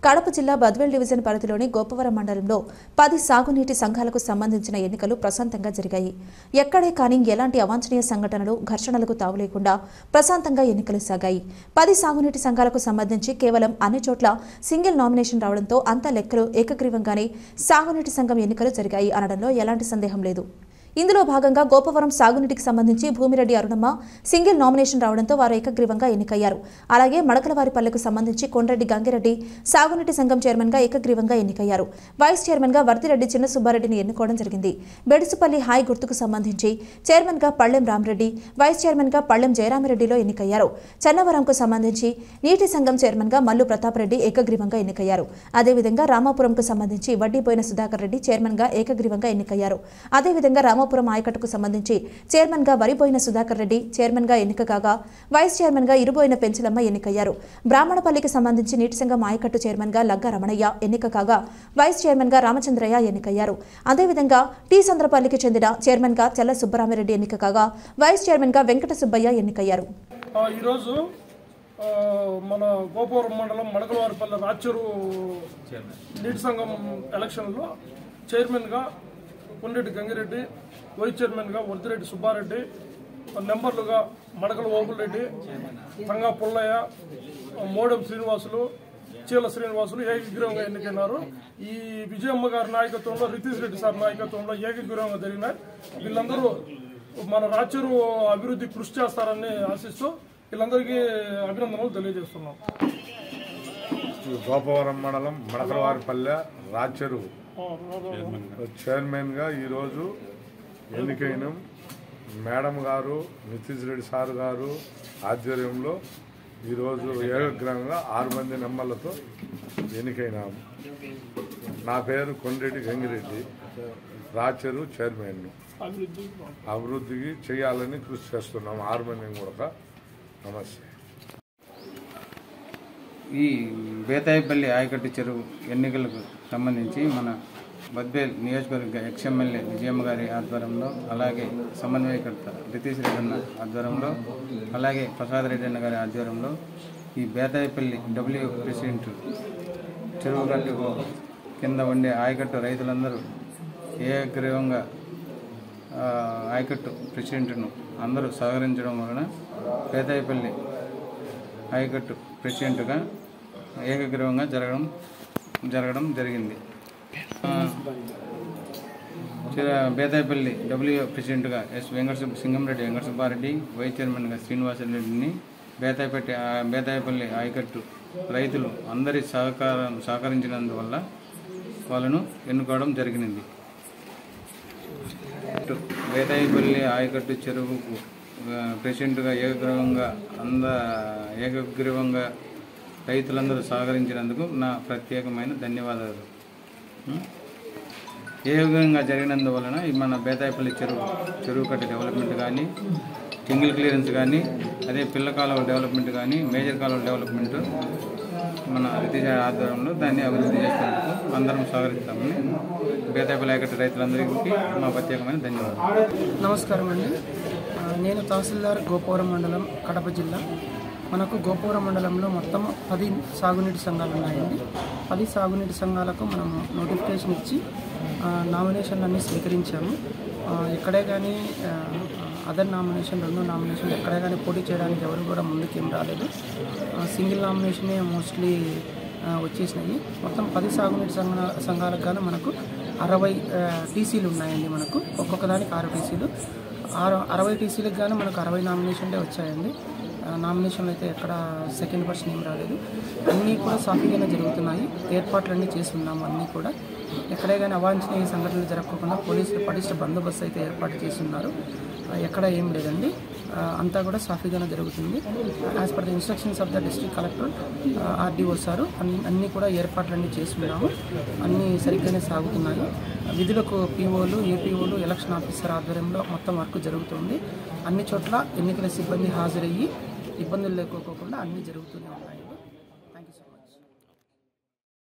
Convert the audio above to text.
కడప జిల్లా బద్వేల్ డివిజన్ పరిధిలోని గోపవరం మండలంలో 10 సాగునీటి సంఘాలకు సంబంధించిన ఎన్నికలు ప్రశాంతంగా జరిగాయి. ఎక్కడే కానీ ఎలాంటి అవాంఛనీయ సంఘటనలు, ఘర్షణలకు తావులేకుండా ప్రశాంతంగా ఎన్నికలు సాగాయి. 10 సాగునీటి సంఘాలకు సంబంధించి కేవలం అన్ని చోట్ల సింగిల్ నామినేషన్ రావడంతో అంతా లెక్కలు ఏకగ్రీవంగానే సాగునీటి సంఘం ఎన్నికలు జరిగాయి అనడంలో ఎలాంటి సందేహం లేదు. ఇందులో భాగంగా గోపవరం సాగునీటికి సంబంధించి భూమిరెడ్డి అరుణమ్మ సింగిల్ నామినేషన్ రావడంతో వారు ఏకగ్రీవంగా ఎన్నికయ్యారు. అలాగే మడకలవారిపల్లెకు సంబంధించి కొండ్రెడ్డి గంగిరెడ్డి సాగునీటి సంఘం చైర్మన్ గా ఏకగ్రీవంగా ఎన్నికయ్యారు. వైస్ చైర్మన్ గా వర్తిరెడ్డి చిన్న సుబ్బారెడ్డిని ఎన్నుకోవడం జరిగింది. బెడుసుపల్లి హాయ్ గుర్తుకు సంబంధించి చైర్మన్ గా పళ్ళెం రామరెడ్డి, వైస్ చైర్మన్ గా పళ్ళెం జయరామిరెడ్డిలో ఎన్నికయ్యారు. చన్నవరంకు సంబంధించి నీటి సంఘం చైర్మన్ గా మల్లు ప్రతాప్ రెడ్డి ఏకగ్రీవంగా ఎన్నికయ్యారు. అదేవిధంగా రామాపురంకు సంబంధించి వడ్డీపోయిన సుధాకర్ రెడ్డి చైర్మన్ గా ఏకగ్రీవంగా ఎన్నికయ్యారు. అదేవిధంగా రామాపురం ఆయకట్టుకు సంబంధించి చైర్మన్ గా వరిపోయిన సుధాకర్ రెడ్డి చైర్మన్ గా ఎన్నిక కాగా వైస్ చైర్మన్ గా ఇరుబోయిన పెంచలమ్మ ఎన్నికయ్యారు. బ్రాహ్మణపల్లికి సంబంధించి నీటి సంఘం ఆయకట్టు చైర్మన్ గా లగ్గా రమణయ్య ఎన్నిక కాగా వైస్ చైర్మన్ గా రామచంద్రయ్య ఎన్నికయ్యారు. అదేవిధంగా టీ సంద్రపల్లికి చెందిన చైర్మన్ గా చెల్ల సుబ్బరామిరెడ్డి ఎన్నిక కాగా వైస్ చైర్మన్ గా వెంకట సుబ్బయ్య ఎన్నికయ్యారు. ఈరోజు మన గోపవరం మండలం మడకలవారిపల్లె రాచూరు నీటి సంఘం ఎలక్షన్లో చైర్మన్గా కొండ్రెడ్డి గంగిరెడ్డి, వైస్ చైర్మన్గా వర్తిరెడ్డి సుబ్బారెడ్డి, నెంబర్లుగా మడకల ఓపులరెడ్డి, తంగా పుల్లయ్య, మోడెం శ్రీనివాసులు, చీల శ్రీనివాసులు ఏకగ్రీవంగా ఎన్నికైనారు. ఈ విజయమ్మ గారి నాయకత్వంలో, రితీష్ రెడ్డి సార్ నాయకత్వంలో ఏకగ్రీవంగా జరిగినాయి. వీళ్ళందరూ మన రాచూరు అభివృద్ధి కృషి చేస్తారని ఆశిస్తూ వీళ్ళందరికీ అభినందనలు తెలియజేస్తున్నాం. గోపవరం మండలం మడకలవారిపల్లె రాచూరు చైర్మన్ గా ఈరోజు ఎన్నికైన మేడం గారు, నితీష్ రెడ్డి సార్ గారు ఆధ్వర్యంలో ఈరోజు ఏకగ్రీవంగా 6 మంది నెంబర్లతో ఎన్నికైనాము. నా పేరు కొండ్రెడ్డి గంగిరెడ్డి, రాచూరు చైర్మన్. అభివృద్ధికి చేయాలని కృషి చేస్తున్నాము 6 మందిని కూడా. నమస్తే. ఈ బేతాయిపల్లి ఆయకట్టు చెరువు ఎన్నికలకు సంబంధించి మన బద్వేల్ నియోజకవర్గ ఎక్స్ఎమ్మెల్యే విజయమ్మ గారి ఆధ్వర్యంలో, అలాగే సమన్వయకర్త రితీష్ రెడ్డి అన్న ఆధ్వర్యంలో, అలాగే ప్రసాద్ రెడ్డి అన్న గారి ఆధ్వర్యంలో ఈ బేతాయిపల్లి డబ్ల్యూ ప్రెసిడెంట్ చెరువు గట్టు కింద ఉండే ఆయకట్టు రైతులందరూ ఏకగ్రీవంగా ఆయకట్టు ప్రెసిడెంట్ను అందరూ సహకరించడం వలన బేతాయిపల్లి ఆయకట్టు ప్రెసిడెంట్గా ఏకగ్రీవంగా జరగడం జరిగింది. బేతాయిపల్లి డబ్ల్యూ ప్రెసిడెంట్గా సింగంరెడ్డి వెంకట సుబ్బారెడ్డి, వైస్ చైర్మన్గా శ్రీనివాసరెడ్డిని బేతాయిపల్లి ఆయకట్టు రైతులు అందరి సహకరించినందువల్ల వాళ్ళను ఎన్నుకోవడం జరిగింది. బేతాయిపల్లి ఆయకట్టు చెరువుకు ప్రెసిడెంట్గా ఏకగ్రీవంగా రైతులందరూ సహకరించినందుకు నా ప్రత్యేకమైన ధన్యవాదాలు. ఏకగ్రీవంగా జరిగినందువలన మన బేతాయిపల్లి చెరువు కట్ట డెవలప్మెంట్ కానీ, సింగిల్ క్లియరెన్స్ కానీ, అదే పిల్ల కాలువ డెవలప్మెంట్ కానీ, మేజర్ కాలువ డెవలప్మెంట్ మన రితీష్ ఆధ్వర్యంలో దాన్ని అభివృద్ధి చేసినందుకు అందరం సహకరిస్తామని బేతాయిపల్లి ఆయకట్టు రైతులందరికీ మా ప్రత్యేకమైన ధన్యవాదాలు. నమస్కారం అండి. నేను తహసీల్దార్ గోపవరం మండలం, కడప జిల్లా. మనకు గోపవరం మండలంలో మొత్తం 10 సాగునీటి సంఘాలు ఉన్నాయండి. 10 సాగునీటి సంఘాలకు మనం నోటిఫికేషన్ ఇచ్చి నామినేషన్లన్నీ స్వీకరించాము. ఎక్కడే కానీ అదర్ నామినేషన్, 2 నామినేషన్లు ఎక్కడే కానీ పోటీ చేయడానికి ఎవరు కూడా ముందుకేం రాలేదు. సింగిల్ నామినేషనే మోస్ట్లీ వచ్చేసినాయి. మొత్తం 10 సాగునీటి సంఘాలకు గాను మనకు 60 టీసీలు ఉన్నాయండి. మనకు ఒక్కొక్క దానికి 6 టీసీలు. 60 టీసీలకు గాను మనకు 60 నామినేషన్లే వచ్చాయండి. నామినేషన్లు అయితే ఎక్కడ సెకండ్ పర్సన్ ఏం రాలేదు. అన్నీ కూడా సాఫీగానే జరుగుతున్నాయి. ఏర్పాట్లన్నీ చేస్తున్నాము. అన్నీ కూడా ఎక్కడే కానీ అవాంఛనీయ సంఘటనలు జరగకుండా పోలీసులు పటిష్ట బందోబస్తు అయితే ఏర్పాటు చేస్తున్నారు. ఎక్కడ ఏం లేదండి. అంతా కూడా సాఫీగానే జరుగుతుంది. As per the instructions of the district collector, RDO sir అన్నీ కూడా ఏర్పాట్లన్నీ చేస్తున్నాము. అన్నీ సరిగ్గానే సాగుతున్నాయి. విధులకు పీఓలు, ఏపీఓలు, ఎలక్షన్ ఆఫీసర్ ఆధ్వర్యంలో మొత్తం వర్క్ జరుగుతుంది. అన్ని చోట్ల ఎన్నికల సిబ్బంది హాజరయ్యి ఇబ్బందులు లేకోకుండా అన్నీ జరుగుతూనే ఉన్నాయి.